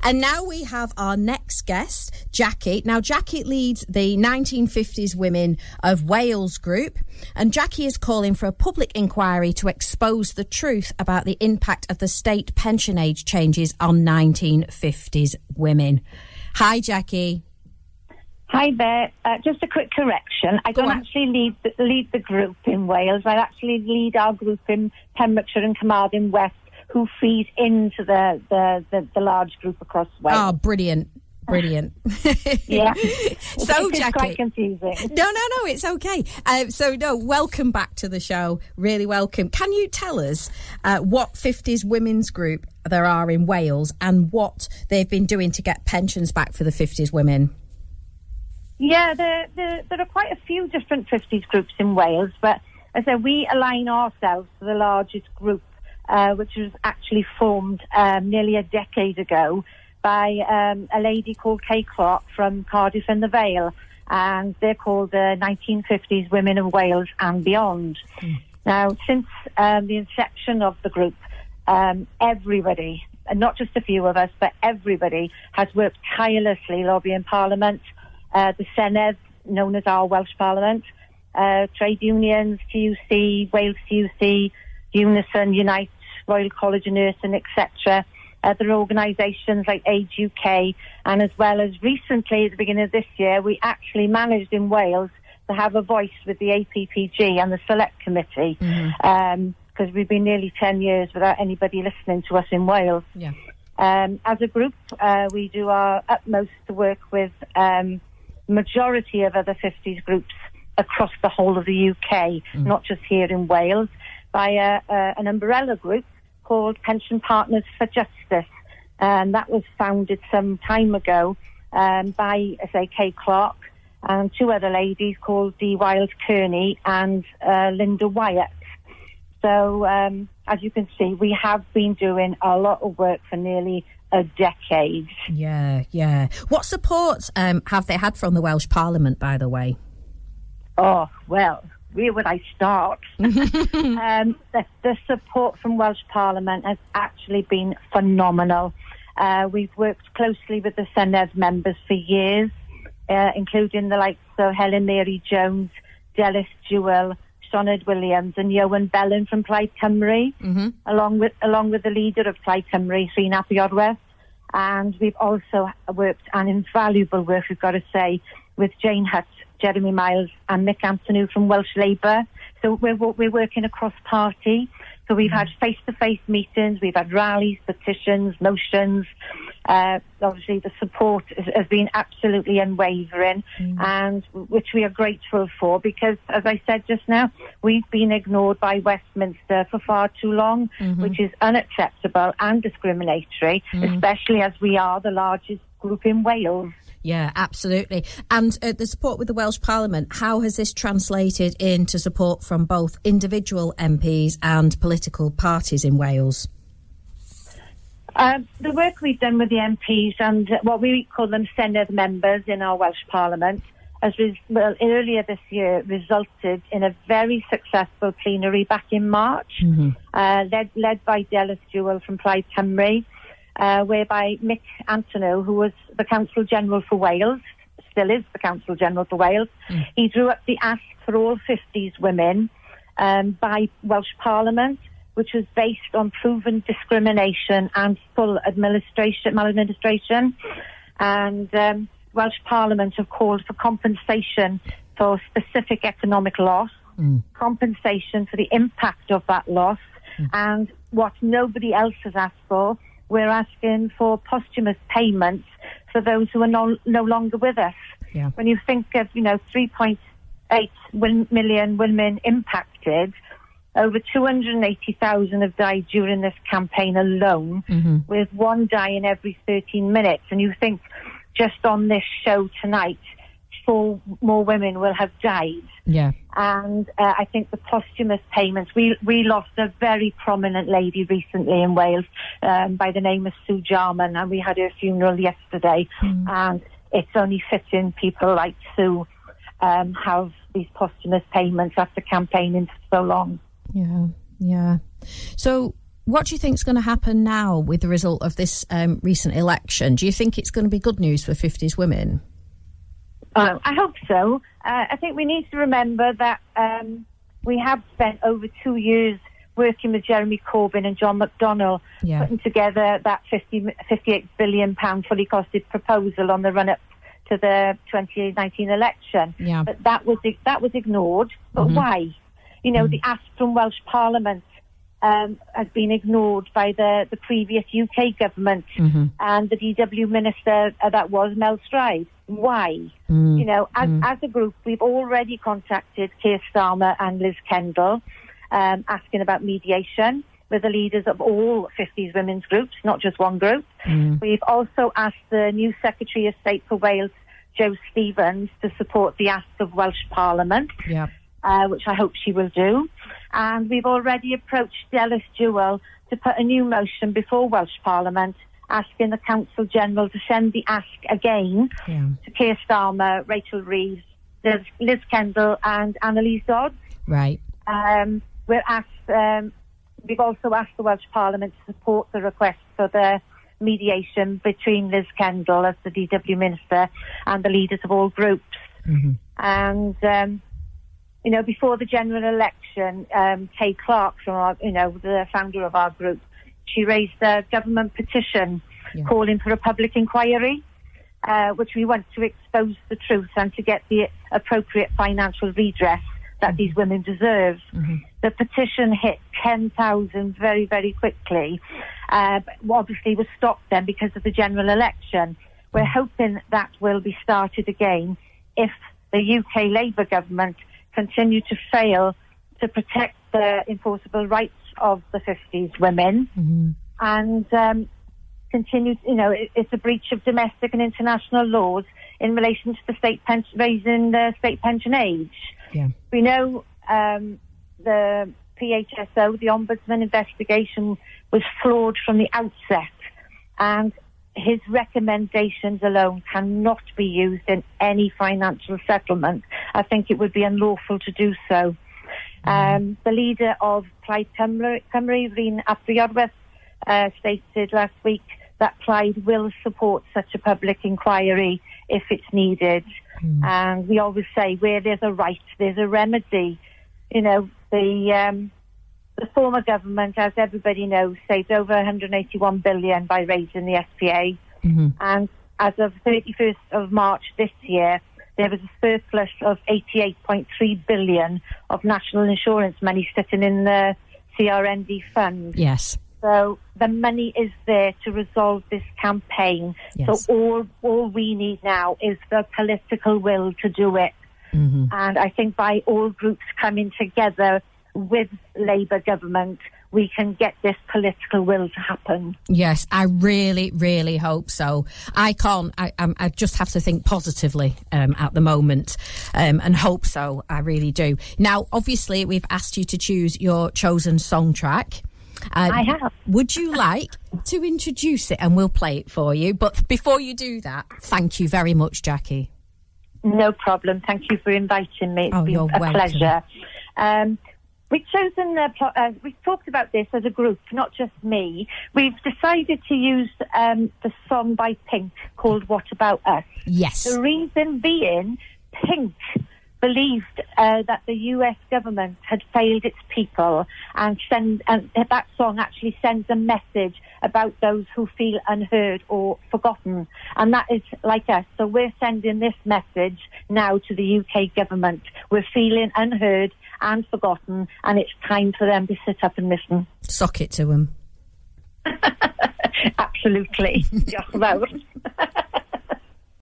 And now we have our next guest, Jackie. Now, Jackie leads the 1950s Women of Wales group, and Jackie is calling for a public inquiry to expose the truth about the impact of the state pension age changes on 1950s women. Hi, Jackie. Hi there. Just a quick correction. I don't actually lead the group in Wales. I actually lead our group in Pembrokeshire and Carmarthen West, who feed into the large group across Wales. Oh, brilliant. Yeah. So, it's Jackie, quite confusing. No, it's okay. Welcome back to the show. Really welcome. Can you tell us what 50s women's group there are in Wales and what they've been doing to get pensions back for the 50s women? Yeah, there are quite a few different 50s groups in Wales, but as I said, we align ourselves to the largest group, which was actually formed nearly a decade ago by a lady called Kay Clark from Cardiff and the Vale, and they're called the 1950s Women of Wales and Beyond. Now, since the inception of the group, everybody, and not just a few of us, but everybody has worked tirelessly lobbying Parliament, the Senedd, known as our Welsh Parliament, trade unions, TUC, Wales TUC, Unison, Unite, Royal College of Nursing, etc., other organisations like Age UK, and as well as recently, at the beginning of this year, we actually managed in Wales to have a voice with the APPG and the Select Committee, because we've been nearly 10 years without anybody listening to us in Wales. Yeah. As a group, we do our utmost to work with majority of other 50s groups across the whole of the UK, not just here in Wales, by an umbrella group called Pension Partners for Justice. That was founded some time ago by, Kay Clark and two other ladies called Dee Wild Kearney and Linda Wyatt. So, as you can see, we have been doing a lot of work for nearly a decade. Yeah. What support have they had from the Welsh Parliament, by the way? Oh, well, where would I start? The support from Welsh Parliament has actually been phenomenal. We've worked closely with the Senedd members for years, including the likes of Helen Mary Jones, Delis Jewell, Sioned Williams and Iowan Bellin from Plaid Cymru, along with the leader of Plaid Cymru, Rhyn Ap Iorwerth. And we've also worked an invaluable work, we've got to say, with Jane Hutt, Jeremy Miles and Mick Antonou from Welsh Labour. So we're working across party. So we've had face-to-face meetings, we've had rallies, petitions, motions. Obviously, the support has been absolutely unwavering, and which we are grateful for, because, as I said just now, we've been ignored by Westminster for far too long, which is unacceptable and discriminatory, especially as we are the largest group in Wales. Yeah, absolutely. And the support with the Welsh Parliament, how has this translated into support from both individual MPs and political parties in Wales? The work we've done with the MPs and what we call them Senedd members in our Welsh Parliament has earlier this year resulted in a very successful plenary back in March, led by Delis Jewell from Plaid Cymru, whereby Mick Antonou, who was the Counsel General for Wales, still is the Counsel General for Wales, he drew up the Ask for All 50s Women by Welsh Parliament, which was based on proven discrimination and full maladministration. And Welsh Parliament have called for compensation for specific economic loss, compensation for the impact of that loss, and what nobody else has asked for, we're asking for posthumous payments for those who are no longer with us. Yeah. When you think of, 3.8 million women impacted, over 280,000 have died during this campaign alone, with one dying every 13 minutes. And you think just on this show tonight, 4 more women will have died. Yeah. And I think the posthumous payments, we lost a very prominent lady recently in Wales by the name of Sue Jarman, and we had her funeral yesterday. And it's only fitting people like Sue have these posthumous payments after campaigning for so long. Yeah. So what do you think is going to happen now with the result of this recent election? Do you think it's going to be good news for 50s women? I hope so. I think we need to remember that we have spent over 2 years working with Jeremy Corbyn and John McDonnell, putting together that £58 billion fully costed proposal on the run-up to the 2019 election. Yeah. But that was ignored. But why? The ask from Welsh Parliament has been ignored by the previous UK government and the DW minister that was Mel Stride. Why? As a group, we've already contacted Keir Starmer and Liz Kendall asking about mediation with the leaders of all 50s women's groups, not just one group. We've also asked the new Secretary of State for Wales, Jo Stevens, to support the ask of Welsh Parliament, which I hope she will do. And we've already approached Delis Jewell to put a new motion before Welsh Parliament asking the Council General to send the ask again to Keir Starmer, Rachel Reeves, Liz Kendall and Annalise Dodds. Right. We've also asked the Welsh Parliament to support the request for the mediation between Liz Kendall as the DW Minister and the leaders of all groups. And, before the general election, Kay Clark, from the founder of our group, she raised a government petition calling for a public inquiry, which we want to expose the truth and to get the appropriate financial redress that these women deserve. The petition hit 10,000 very, very quickly, but obviously was stopped then because of the general election. We're hoping that will be started again if the UK Labour government continue to fail to protect the enforceable rights of the 50s women and continue, it's a breach of domestic and international laws in relation to the raising the state pension age. We know the PHSO, the Ombudsman investigation, was flawed from the outset, and his recommendations alone cannot be used in any financial settlement. I think it would be unlawful to do so. The leader of Plaid Cymru, Rhyn ap Priorwerth, stated last week that Plaid will support such a public inquiry if it's needed. And we always say, where there's a right, there's a remedy. The former government, as everybody knows, saved over 181 billion by raising the SPA. And as of 31st of March this year, there was a surplus of 88.3 billion of national insurance money sitting in the CRND fund. Yes. So the money is there to resolve this campaign. Yes. So all we need now is the political will to do it. And I think by all groups coming together with Labour government, we can get this political will to happen. Yes, I really, really hope so. I just have to think positively at the moment and hope so. I really do. Now, obviously, we've asked you to choose your chosen song track. I have. Would you like to introduce it and we'll play it for you? But before you do that, thank you very much, Jackie. No problem. Thank you for inviting me. It's been a pleasure. We've talked about this as a group, not just me. We've decided to use the song by Pink called What About Us? Yes. The reason being, Pink believed that the US government had failed its people, and that song actually sends a message about those who feel unheard or forgotten. And that is like us. So we're sending this message now to the UK government. We're feeling unheard and forgotten, and it's time for them to sit up and listen. Sock it to them. Absolutely. Just about.